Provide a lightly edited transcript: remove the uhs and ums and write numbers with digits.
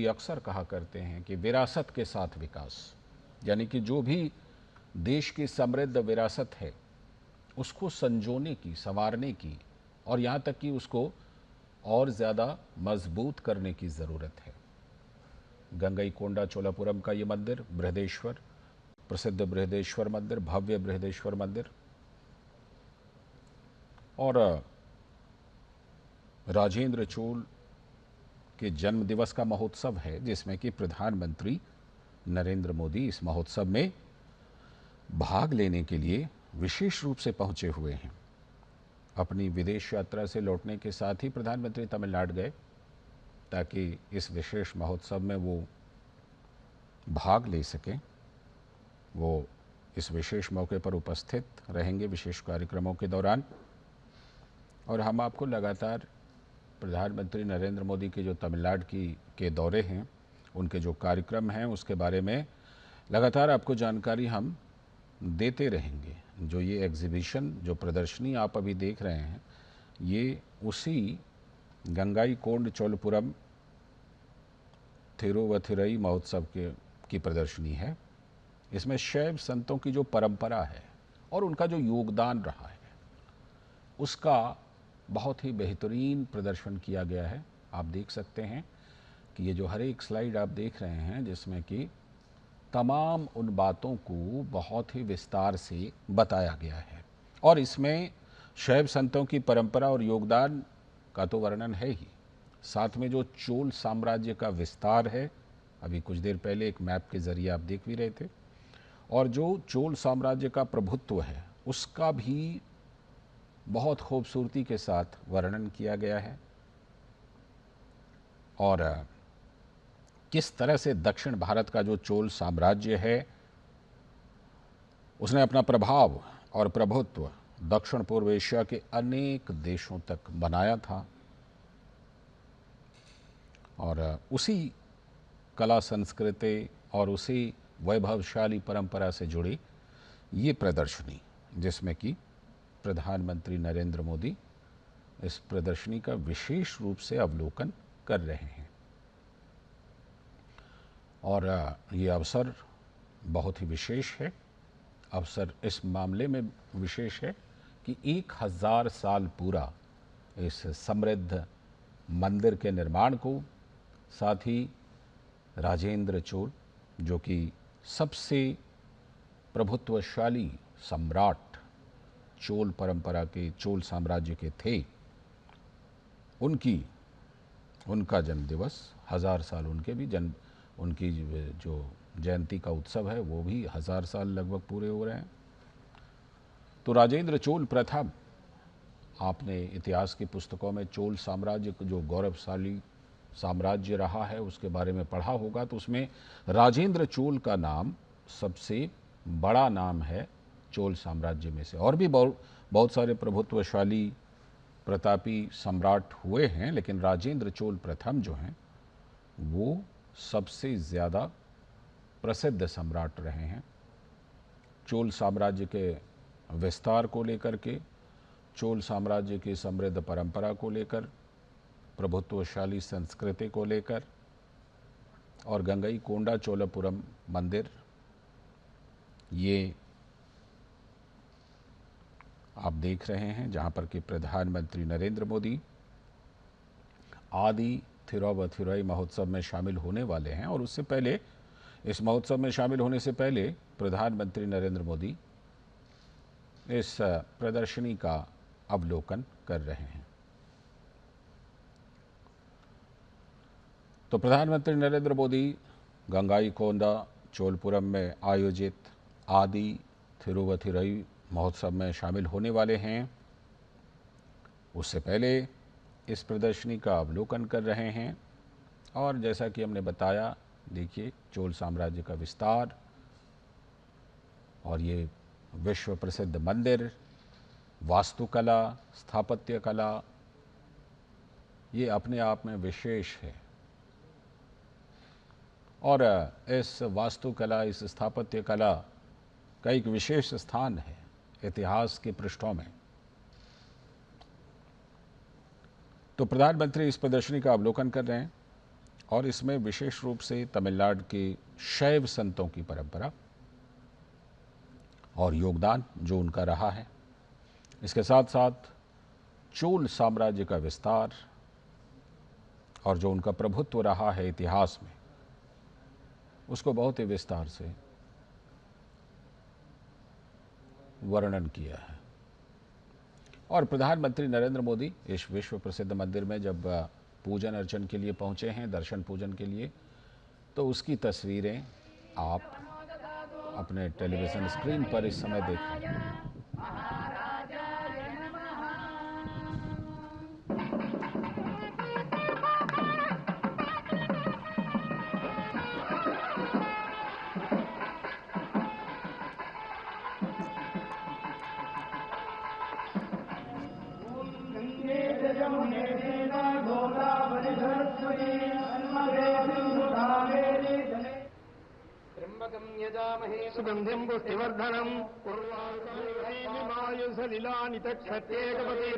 अक्सर कहा करते हैं कि विरासत के साथ विकास, यानी कि जो भी देश की समृद्ध विरासत है उसको संजोने की, संवारने की और यहाँ तक कि उसको और ज़्यादा मजबूत करने की ज़रूरत है। गंगईकोंडा चोलापुरम का ये मंदिर, बृहदेश्वर, प्रसिद्ध बृहदेश्वर मंदिर, भव्य बृहदेश्वर मंदिर, और राजेंद्र चोल के जन्म दिवस का महोत्सव है, जिसमें कि प्रधानमंत्री नरेंद्र मोदी इस महोत्सव में भाग लेने के लिए विशेष रूप से पहुंचे हुए हैं। अपनी विदेश यात्रा से लौटने के साथ ही प्रधानमंत्री तमिलनाडु गए ताकि इस विशेष महोत्सव में वो भाग ले सकें। वो इस विशेष मौके पर उपस्थित रहेंगे विशेष कार्यक्रमों के दौरान, और हम आपको लगातार प्रधानमंत्री नरेंद्र मोदी के जो तमिलनाडु के दौरे हैं, उनके जो कार्यक्रम हैं, उसके बारे में लगातार आपको जानकारी हम देते रहेंगे। जो ये एग्जीबिशन, जो प्रदर्शनी आप अभी देख रहे हैं, ये उसी गंगाईकोंड चोलपुरम थिरुवथिरई महोत्सव की प्रदर्शनी है। इसमें शैव संतों की जो परंपरा है और उनका जो योगदान रहा है, उसका बहुत ही बेहतरीन प्रदर्शन किया गया है। आप देख सकते हैं कि ये जो हर एक स्लाइड आप देख रहे हैं, जिसमें कि तमाम उन बातों को बहुत ही विस्तार से बताया गया है, और इसमें शैव संतों की परंपरा और योगदान का तो वर्णन है ही, साथ में जो चोल साम्राज्य का विस्तार है, अभी कुछ देर पहले एक मैप के जरिए आप देख भी रहे थे, और जो चोल साम्राज्य का प्रभुत्व है उसका भी बहुत खूबसूरती के साथ वर्णन किया गया है, और किस तरह से दक्षिण भारत का जो चोल साम्राज्य है उसने अपना प्रभाव और प्रभुत्व दक्षिण पूर्व एशिया के अनेक देशों तक बनाया था। और उसी कला संस्कृति और उसी वैभवशाली परंपरा से जुड़ी ये प्रदर्शनी, जिसमें कि प्रधानमंत्री नरेंद्र मोदी इस प्रदर्शनी का विशेष रूप से अवलोकन कर रहे हैं। और ये अवसर बहुत ही विशेष है। अवसर इस मामले में विशेष है कि 1000 साल पूरा इस समृद्ध मंदिर के निर्माण को, साथ ही राजेंद्र चोल जो कि सबसे प्रभुत्वशाली सम्राट चोल परंपरा के, चोल साम्राज्य के थे, उनका जन्म दिवस 1000 साल, उनकी जो जयंती का उत्सव है वो भी 1000 साल लगभग पूरे हो रहे हैं। तो राजेंद्र चोल प्रथम, आपने इतिहास की पुस्तकों में चोल साम्राज्य जो गौरवशाली साम्राज्य रहा है उसके बारे में पढ़ा होगा, तो उसमें राजेंद्र चोल का नाम सबसे बड़ा नाम है चोल साम्राज्य में से। और भी बहुत सारे प्रभुत्वशाली प्रतापी सम्राट हुए हैं, लेकिन राजेंद्र चोल प्रथम जो हैं वो सबसे ज़्यादा प्रसिद्ध सम्राट रहे हैं। चोल साम्राज्य के विस्तार को लेकर के, चोल साम्राज्य की समृद्ध परंपरा को लेकर, प्रभुत्वशाली संस्कृति को लेकर, और गंगईकोंडा चोलापुरम मंदिर, ये आप देख रहे हैं जहाँ पर कि प्रधानमंत्री नरेंद्र मोदी आदि थिरुवथिरई महोत्सव में शामिल होने वाले हैं। और उससे पहले, इस महोत्सव में शामिल होने से पहले, प्रधानमंत्री नरेंद्र मोदी इस प्रदर्शनी का अवलोकन कर रहे हैं। तो प्रधानमंत्री नरेंद्र मोदी गंगईकोंडा चोलपुरम में आयोजित आदि थिरुवथिरई महोत्सव में शामिल होने वाले हैं। उससे पहले इस प्रदर्शनी का अवलोकन कर रहे हैं। और जैसा कि हमने बताया, देखिए चोल साम्राज्य का विस्तार और ये विश्व प्रसिद्ध मंदिर, वास्तुकला, स्थापत्य कला, ये अपने आप में विशेष है। और इस वास्तुकला, इस स्थापत्य कला का एक विशेष स्थान है इतिहास के पृष्ठों में। तो प्रधानमंत्री इस प्रदर्शनी का अवलोकन कर रहे हैं और इसमें विशेष रूप से तमिलनाडु के शैव संतों की परंपरा और योगदान जो उनका रहा है, इसके साथ साथ चोल साम्राज्य का विस्तार और जो उनका प्रभुत्व रहा है इतिहास में, उसको बहुत ही विस्तार से वर्णन किया है। और प्रधानमंत्री नरेंद्र मोदी इस विश्व प्रसिद्ध मंदिर में जब पूजन अर्चन के लिए पहुंचे हैं, दर्शन पूजन के लिए, तो उसकी तस्वीरें आप अपने टेलीविज़न स्क्रीन पर इस समय देख रहे हैं। त्र्यंबकं यजामहे सुगंधिं पुष्टिवर्धनम् उर्वारुकमिवायुसलिलानि तच्छत्येकपदे